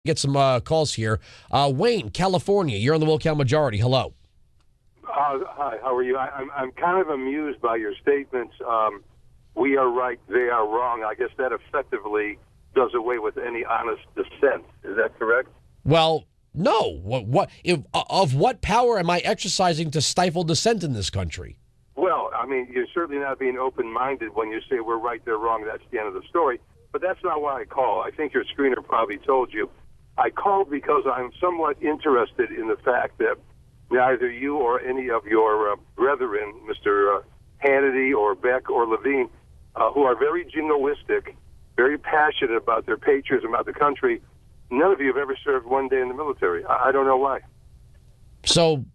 Get some calls here. Wayne, California, you're on the Wilkow Majority. Hello. Hi, how are you? I'm kind of amused by your statements. We are right, they are wrong. I guess that effectively does away with any honest dissent. Is that correct? Well, no. Of what power am I exercising to stifle dissent in this country? Well, I mean, you're certainly not being open-minded when you say we're right, they're wrong. That's the end of the story. But that's not why I call. I think your screener probably told you. I called because I'm somewhat interested in the fact that neither you or any of your brethren, Mr. Hannity or Beck or Levine, who are very jingoistic, very passionate about their patriotism, about the country, none of you have ever served one day in the military. I don't know why. So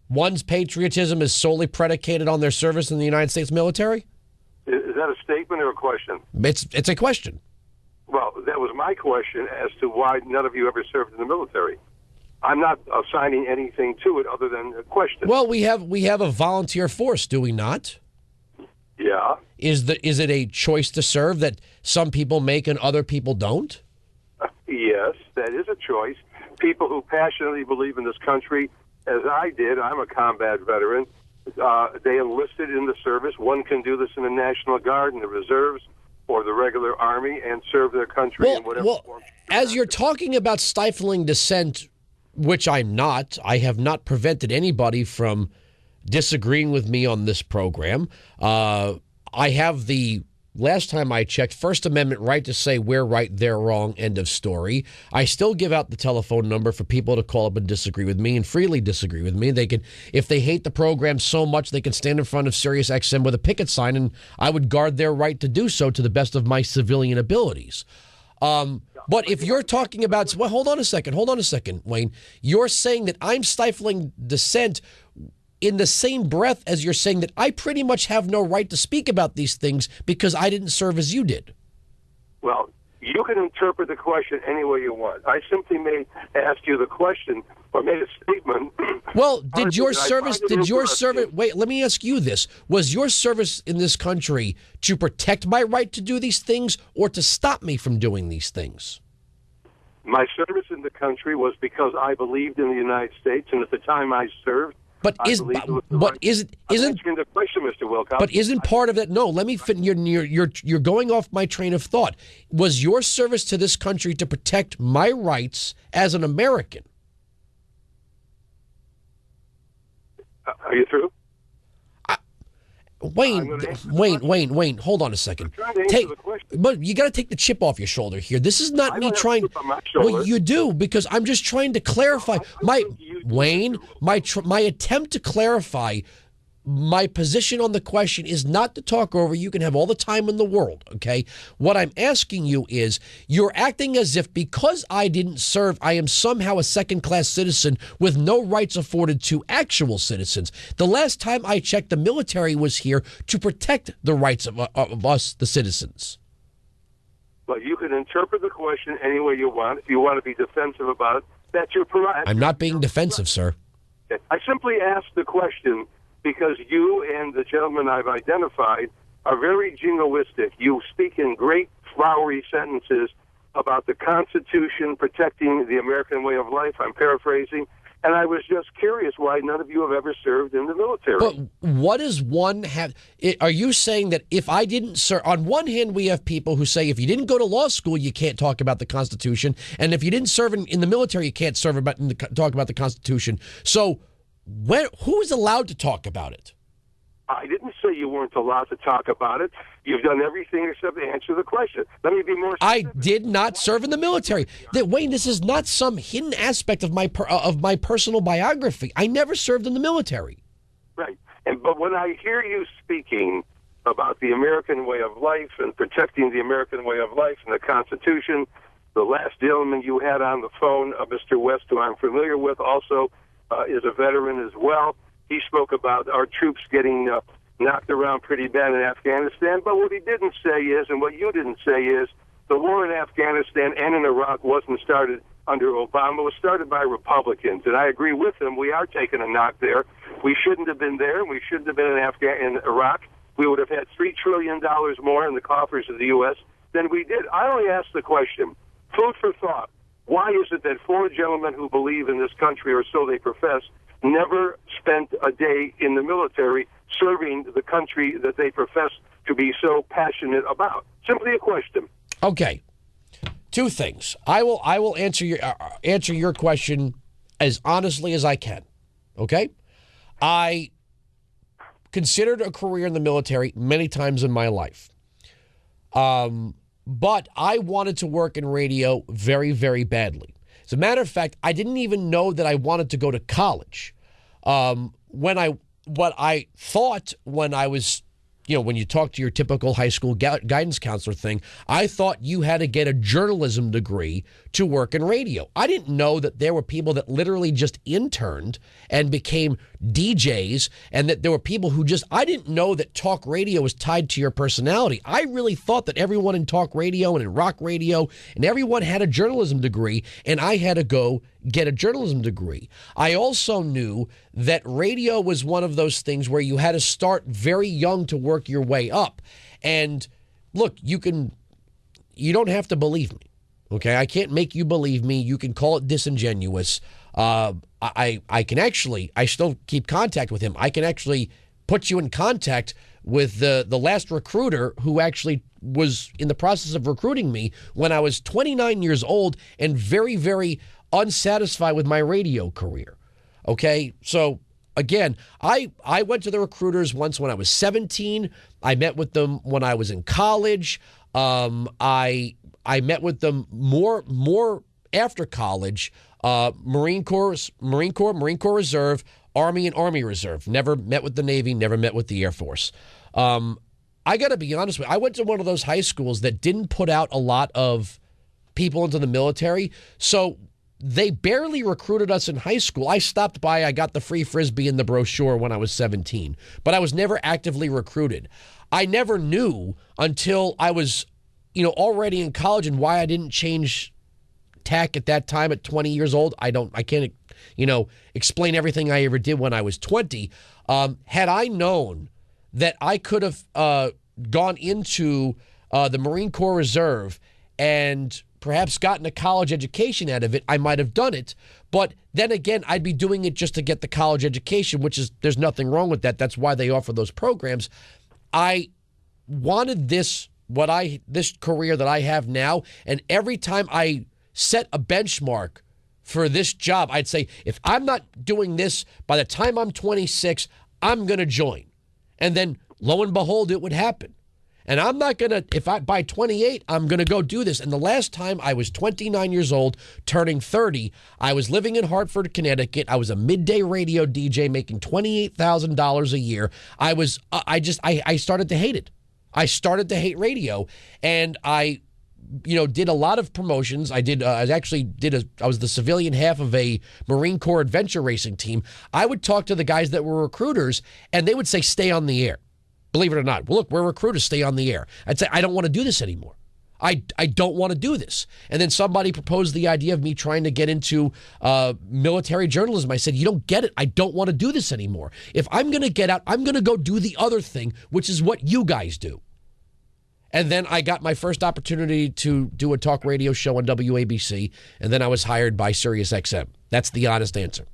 one's patriotism is solely predicated on their service in the United States military? Is that a statement or a question? It's a question. Well, that was my question as to why none of you ever served in the military. I'm not assigning anything to it other than a question. Well, we have a volunteer force, do we not? Yeah. Is it a choice to serve that some people make and other people don't? Yes, that is a choice. People who passionately believe in this country, as I did, I'm a combat veteran, they enlisted in the service. One can do this in the National Guard, in the reserves, or the regular Army, and serve their country in whatever form. As you're talking about stifling dissent, which I'm not, I have not prevented anybody from disagreeing with me on this program. I have the, last time I checked, First Amendment right to say we're right, they're wrong, end of story. I still give out the telephone number for people to call up and disagree with me and freely disagree with me. They can, if they hate the program so much, they can stand in front of Sirius XM with a picket sign, and I would guard their right to do so to the best of my civilian abilities. But if you're talking about, well, hold on a second, Wayne. You're saying that I'm stifling dissent in the same breath as you're saying that I pretty much have no right to speak about these things because I didn't serve as you did. Well, you can interpret the question any way you want. I simply may ask you the question or made a statement. Well, did your service, wait, let me ask you this. Was your service in this country to protect my right to do these things or to stop me from doing these things? My service in the country was because I believed in the United States, and at the time I served, But isn't the question, Mr. Wilkow? But isn't part of it? No, let me fit. You're going off my train of thought. Was your service to this country to protect my rights as an American? Are you through? Wayne, hold on a second. But you got to take the chip off your shoulder here. This is not me trying. Well, you do, because I'm just trying to clarify my attempt to clarify my position on the question is not to talk over. You can have all the time in the world, okay? What I'm asking you is, you're acting as if because I didn't serve, I am somehow a second-class citizen with no rights afforded to actual citizens. The last time I checked, the military was here to protect the rights of us, the citizens. Well, you can interpret the question any way you want. If you want to be defensive about it, that's your prerogative. I'm not being defensive, sir. I simply asked the question because you and the gentleman I've identified are very jingoistic. You speak in great flowery sentences about the Constitution protecting the American way of life. I'm paraphrasing. And I was just curious why none of you have ever served in the military. But what does one have? Are you saying that if I didn't serve, on one hand, we have people who say if you didn't go to law school, you can't talk about the Constitution. And if you didn't serve in the military, you can't talk about the Constitution. So who is allowed to talk about it? I didn't say you weren't allowed to talk about it. You've done everything except answer the question. Let me be more specific. I did not serve in the military. Wayne, this is not some hidden aspect of my personal biography. I never served in the military. Right. But when I hear you speaking about the American way of life and protecting the American way of life and the Constitution, the last gentleman you had on the phone, Mr. West, who I'm familiar with, also is a veteran as well. He spoke about our troops getting knocked around pretty bad in Afghanistan. But what he didn't say is, and what you didn't say is, the war in Afghanistan and in Iraq wasn't started under Obama. It was started by Republicans. And I agree with him. We are taking a knock there. We shouldn't have been there, and we shouldn't have been in Iraq. We would have had $3 trillion more in the coffers of the U.S. than we did. I only asked the question, food for thought. Why is it that four gentlemen who believe in this country, or so they profess, never spent a day in the military serving the country that they profess to be so passionate about? Simply a question. Okay. Two things. I will answer your question as honestly as I can. Okay? I considered a career in the military many times in my life. But I wanted to work in radio very, very badly. As a matter of fact, I didn't even know that I wanted to go to college. What I thought when I was, when you talk to your typical high school guidance counselor thing, I thought you had to get a journalism degree to work in radio. I didn't know that there were people that literally just interned and became DJs, and that there were people who I didn't know that talk radio was tied to your personality. I really thought that everyone in talk radio and in rock radio and everyone had a journalism degree, and I had to go get a journalism degree. I also knew that radio was one of those things where you had to start very young to work your way up. And look, you don't have to believe me. Okay, I can't make you believe me. You can call it disingenuous. I still keep contact with him. I can actually put you in contact with the last recruiter who actually was in the process of recruiting me when I was 29 years old and very, very unsatisfied with my radio career. Okay, so again, I went to the recruiters once when I was 17. I met with them when I was in college. I met with them more after college. Marine Corps Reserve, Army and Army Reserve. Never met with the Navy, never met with the Air Force. I got to be honest with you. I went to one of those high schools that didn't put out a lot of people into the military, so they barely recruited us in high school. I stopped by, I got the free Frisbee and the brochure when I was 17, but I was never actively recruited. I never knew until I was, already in college, and why I didn't change tack at that time at 20 years old. I can't, explain everything I ever did when I was 20. Had I known that I could have gone into the Marine Corps Reserve and perhaps gotten a college education out of it, I might have done it. But then again, I'd be doing it just to get the college education, there's nothing wrong with that. That's why they offer those programs. I wanted this career that I have now, and every time I set a benchmark for this job, I'd say, if I'm not doing this by the time I'm 26, I'm going to join. And then lo and behold, it would happen. And I'm not going to, by 28, I'm going to go do this. And the last time I was 29 years old, turning 30, I was living in Hartford, Connecticut. I was a midday radio DJ making $28,000 a year. I started to hate it. I started to hate radio, and I did a lot of promotions. I was the civilian half of a Marine Corps adventure racing team. I would talk to the guys that were recruiters, and they would say, stay on the air. Believe it or not. Well, look, we're recruiters, stay on the air. I'd say, I don't want to do this anymore. I don't want to do this. And then somebody proposed the idea of me trying to get into military journalism. I said, you don't get it. I don't want to do this anymore. If I'm going to get out, I'm going to go do the other thing, which is what you guys do. And then I got my first opportunity to do a talk radio show on WABC, and then I was hired by SiriusXM. That's the honest answer.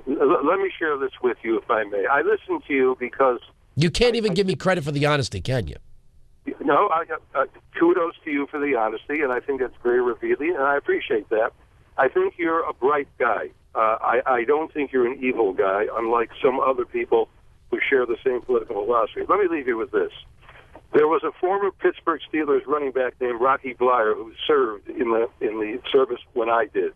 Let me share this with you, if I may. I listen to you because... You can't even give me credit for the honesty, can you? No, kudos to you for the honesty, and I think that's very revealing, and I appreciate that. I think you're a bright guy. I don't think you're an evil guy, unlike some other people who share the same political philosophy. Let me leave you with this. There was a former Pittsburgh Steelers running back named Rocky Blyer who served in the service when I did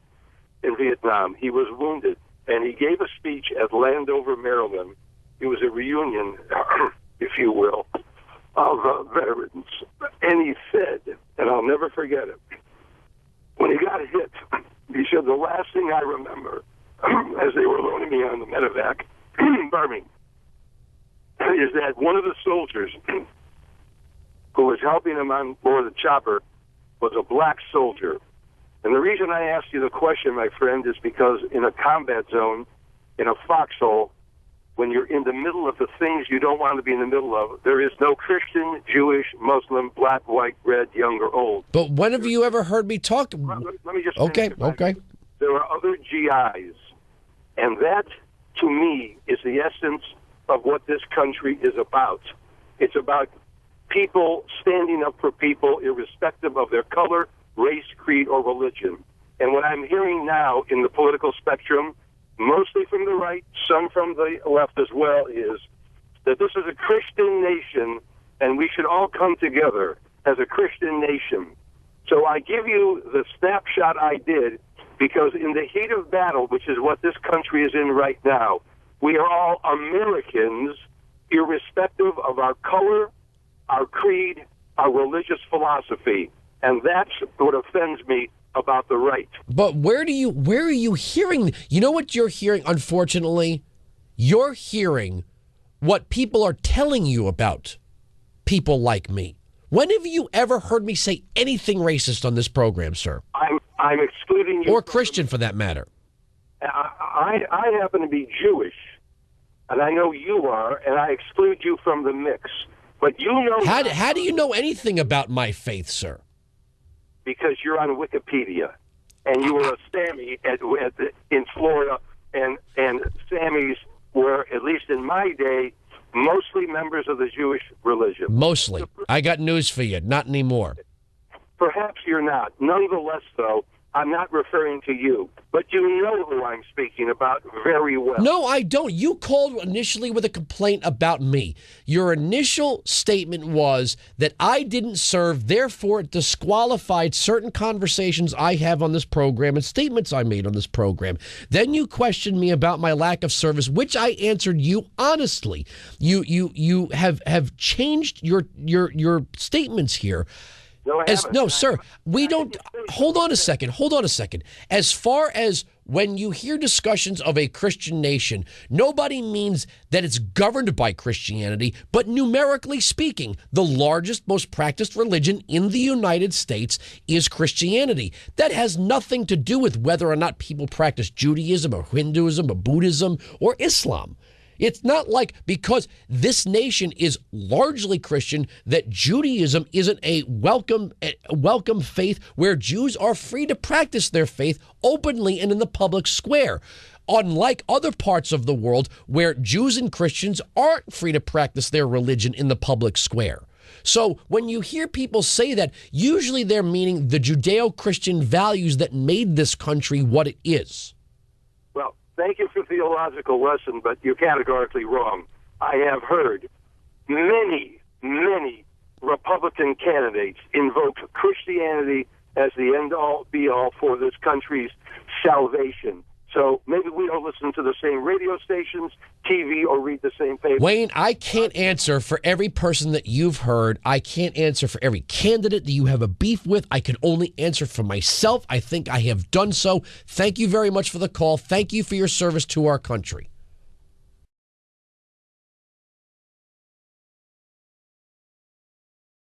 in Vietnam. He was wounded, and he gave a speech at Landover, Maryland. It was a reunion, if you will, of veterans. And he said, and I'll never forget it, when he got hit, he said, the last thing I remember, as they were loading me on the medevac, pardon me, is that one of the soldiers who was helping him on board the chopper was a black soldier. And the reason I asked you the question, my friend, is because in a combat zone, in a foxhole, when you're in the middle of the things you don't want to be in the middle of. There is no Christian, Jewish, Muslim, black, white, red, young, or old. But when have you ever heard me talk? Let me just Okay, finish. okay. There are other GIs, and that, to me, is the essence of what this country is about. It's about people standing up for people irrespective of their color, race, creed, or religion. And what I'm hearing now in the political spectrum, mostly from the right, some from the left as well, is that this is a Christian nation, and we should all come together as a Christian nation. So I give you the snapshot I did, because in the heat of battle, which is what this country is in right now, we are all Americans, irrespective of our color, our creed, our religious philosophy. And that's what offends me about the right. But where are you hearing? You know what you're hearing, unfortunately? You're hearing what people are telling you about people like me. When have you ever heard me say anything racist on this program, sir? I'm excluding you. Or Christian, for that matter. I happen to be Jewish, and I know you are, and I exclude you from the mix. But you know... How do you know anything about my faith, sir? Because you're on Wikipedia, and you were a Sammy in Florida, and Sammys were, at least in my day, mostly members of the Jewish religion. Mostly. I got news for you. Not anymore. Perhaps you're not. Nonetheless, though, I'm not referring to you. But you know who I'm speaking about very well. No, I don't. You called initially with a complaint about me. Your initial statement was that I didn't serve, therefore it disqualified certain conversations I have on this program and statements I made on this program. Then you questioned me about my lack of service, which I answered you honestly. You have changed your statements here. No, sir, we don't. Hold on a second. As far as when you hear discussions of a Christian nation, nobody means that it's governed by Christianity, but numerically speaking, the largest, most practiced religion in the United States is Christianity. That has nothing to do with whether or not people practice Judaism or Hinduism or Buddhism or Islam. It's not like because this nation is largely Christian that Judaism isn't a welcome faith where Jews are free to practice their faith openly and in the public square. Unlike other parts of the world where Jews and Christians aren't free to practice their religion in the public square. So when you hear people say that, usually they're meaning the Judeo-Christian values that made this country what it is. Thank you for the theological lesson, but you're categorically wrong. I have heard many Republican candidates invoke Christianity as the end-all, be-all for this country's salvation. So maybe we don't listen to the same radio stations, TV, or read the same paper. Wayne, I can't answer for every person that you've heard. I can't answer for every candidate that you have a beef with. I can only answer for myself. I think I have done so. Thank you very much for the call. Thank you for your service to our country.